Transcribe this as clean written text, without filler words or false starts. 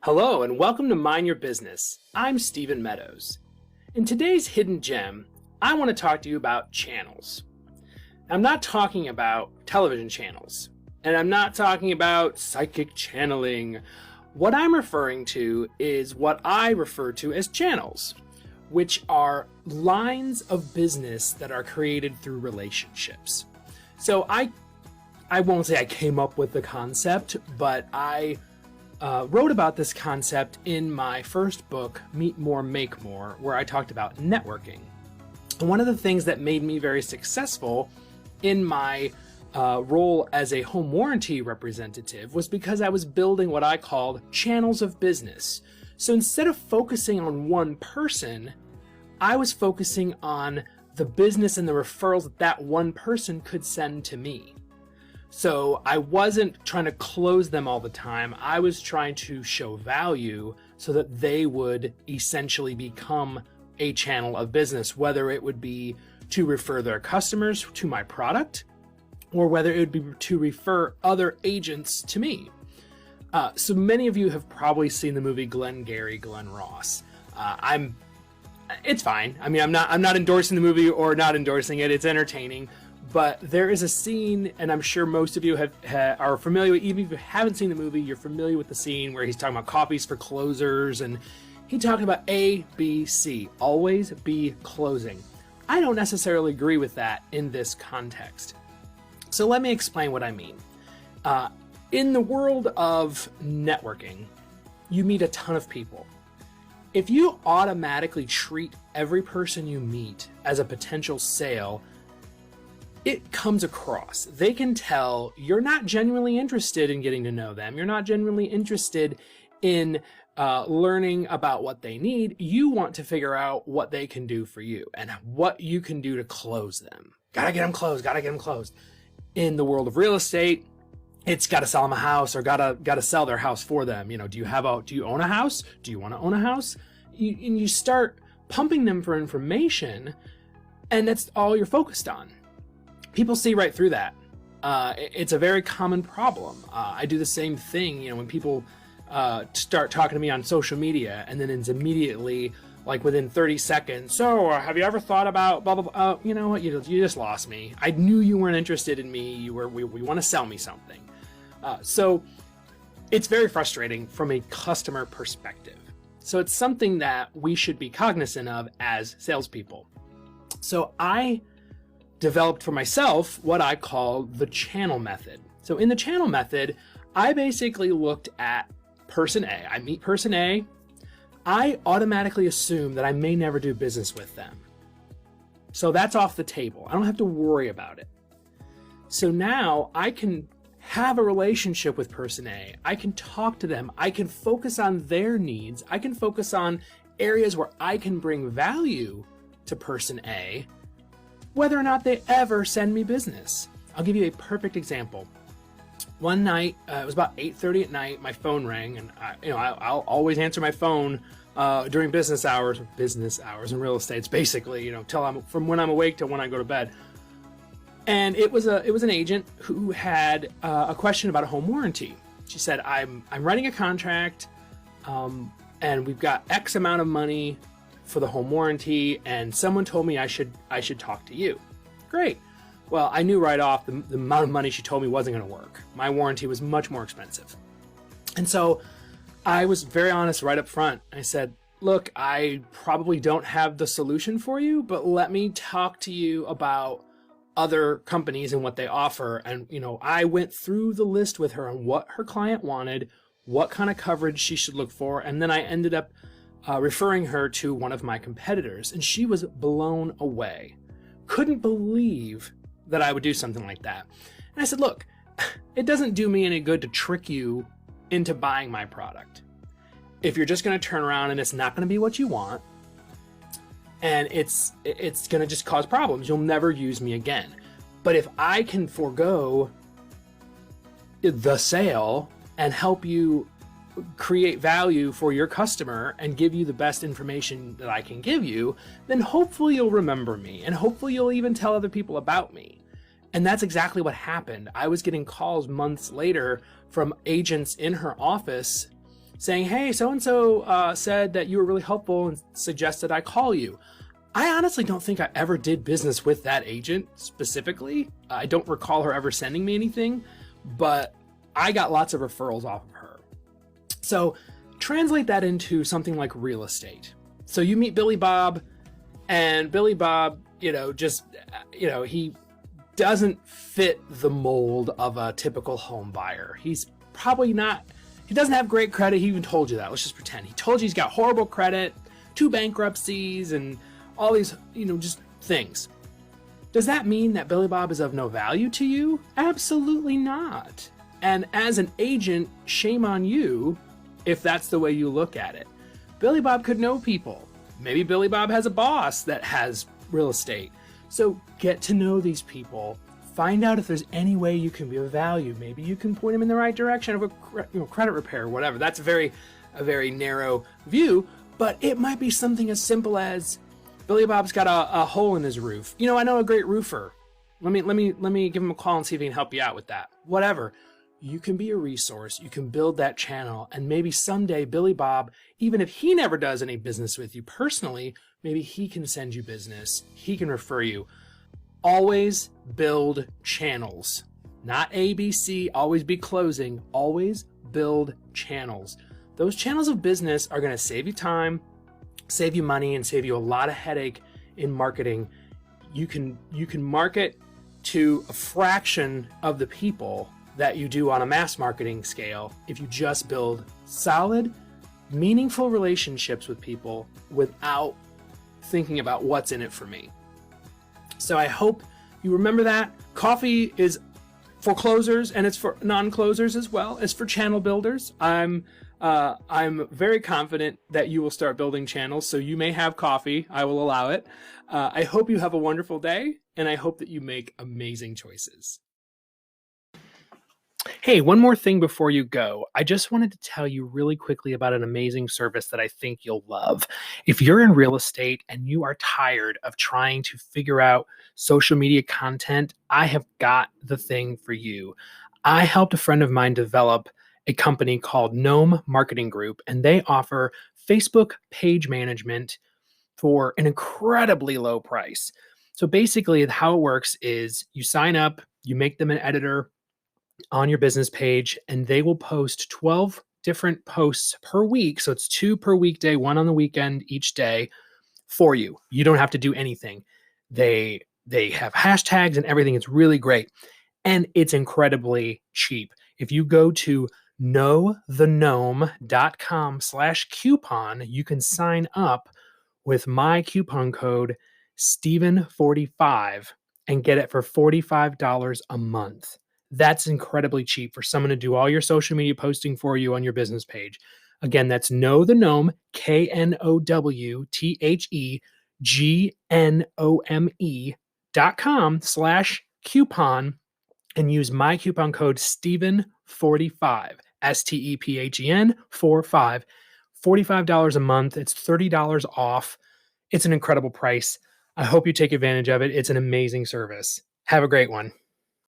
Hello and welcome to Mind Your Business. I'm Stephen Meadows. In today's Hidden Gem, I want to talk to you about channels. I'm not talking about television channels, and I'm not talking about psychic channeling. What I'm referring to is what I refer to as channels, which are lines of business that are created through relationships. So I won't say I came up with the concept, but I wrote about this concept in my first book, Meet More, Make More, where I talked about networking. And one of the things that made me very successful in my role as a home warranty representative was because I was building what I called channels of business. So instead of focusing on one person, I was focusing on the business and the referrals that that one person could send to me. So I wasn't trying to close them all the time. I was trying to show value so that they would essentially become a channel of business, whether it would be to refer their customers to my product or whether it would be to refer other agents to me. So many of you have probably seen the movie Glengarry Glen Ross. It's fine. I mean, I'm not endorsing the movie or not endorsing it. It's entertaining. But there is a scene, and I'm sure most of you are familiar with, even if you haven't seen the movie, you're familiar with the scene where he's talking about copies for closers, and he talked about A.B.C, always be closing. I don't necessarily agree with that in this context. So let me explain what I mean. In the world of networking, you meet a ton of people. If you automatically treat every person you meet as a potential sale, it comes across. They can tell you're not genuinely interested in getting to know them. You're not genuinely interested in learning about what they need. You want to figure out what they can do for you and what you can do to close them. Gotta get them closed, gotta get them closed. In the world of real estate, it's gotta sell them a house or gotta sell their house for them. You know, do you own a house? Do you want to own a house? And you start pumping them for information, and that's all you're focused on. People see right through that. It's a very common problem. I do the same thing, you know, when people start talking to me on social media, and then it's immediately, like within 30 seconds, so have you ever thought about blah, blah, blah? You know what, you just lost me. I knew you weren't interested in me. We want to sell me something. So it's very frustrating from a customer perspective. So it's something that we should be cognizant of as salespeople. So I developed for myself what I call the channel method. So in the channel method, I basically looked at person A. I meet person A. I automatically assume that I may never do business with them. So that's off the table. I don't have to worry about it. So now I can have a relationship with person A. I can talk to them. I can focus on their needs. I can focus on areas where I can bring value to person A, whether or not they ever send me business. I'll give you a perfect example. One night, it was about 8:30 at night, my phone rang, and I'll always answer my phone during business hours in real estate. It's basically, from when I'm awake to when I go to bed. And it was an agent who had a question about a home warranty. She said, I'm writing a contract, and we've got X amount of money for the home warranty, and someone told me I should talk to you. Great. Well, I knew right off the amount of money she told me wasn't going to work. My warranty was much more expensive. And so I was very honest right up front. I said, look, I probably don't have the solution for you, but let me talk to you about other companies and what they offer. And, I went through the list with her on what her client wanted, what kind of coverage she should look for, and then I ended up referring her to one of my competitors, and she was blown away. Couldn't believe that I would do something like that. And I said, look, it doesn't do me any good to trick you into buying my product. If you're just going to turn around and it's not going to be what you want, and it's going to just cause problems, you'll never use me again. But if I can forego the sale and help you create value for your customer and give you the best information that I can give you, then hopefully you'll remember me, and hopefully you'll even tell other people about me. And that's exactly what happened. I was getting calls months later from agents in her office saying, hey, so-and-so said that you were really helpful and suggested I call you. I honestly don't think I ever did business with that agent specifically. I don't recall her ever sending me anything, but I got lots of referrals off of her. So translate that into something like real estate. So you meet Billy Bob, and Billy Bob, he doesn't fit the mold of a typical home buyer. He's probably not, he doesn't have great credit. He even told you that. Let's just pretend. He told you he's got horrible credit, 2 bankruptcies, and all these, just things. Does that mean that Billy Bob is of no value to you? Absolutely not. And as an agent, shame on you if that's the way you look at it. Billy Bob could know people. Maybe Billy Bob has a boss that has real estate. So get to know these people. Find out if there's any way you can be of value. Maybe you can point them in the right direction of a credit repair or whatever. That's a very narrow view, but it might be something as simple as Billy Bob's got a hole in his roof. I know a great roofer. Let me give him a call and see if he can help you out with that. Whatever. You can be a resource. You can build that channel. And maybe someday Billy Bob, even if he never does any business with you personally, maybe he can send you business. He can refer you. Always build channels. Not A.B.C. Always be closing. Always build channels. Those channels of business are going to save you time, save you money, and save you a lot of headache in marketing. You can market to a fraction of the people that you do on a mass marketing scale if you just build solid, meaningful relationships with people without thinking about what's in it for me. So I hope you remember that. Coffee is for closers and it's for non-closers as well as for channel builders. I'm very confident that you will start building channels, so you may have coffee. I will allow it. I hope you have a wonderful day, and I hope that you make amazing choices. Hey, one more thing before you go. I just wanted to tell you really quickly about an amazing service that I think you'll love. If you're in real estate and you are tired of trying to figure out social media content, I have got the thing for you. I helped a friend of mine develop a company called Gnome Marketing Group, and they offer Facebook page management for an incredibly low price. So basically, how it works is you sign up, you make them an editor on your business page, and they will post 12 different posts per week. So it's 2 per weekday, 1 on the weekend each day for you. You don't have to do anything. They have hashtags and everything. It's really great. And it's incredibly cheap. If you go to knowthegnome.com/coupon, you can sign up with my coupon code Steven45 and get it for $45 a month. That's incredibly cheap for someone to do all your social media posting for you on your business page. Again, that's knowthegnome, knowthegnome.com/coupon and use my coupon code Steven45, STEPHEN 45, $45 a month. It's $30 off. It's an incredible price. I hope you take advantage of it. It's an amazing service. Have a great one.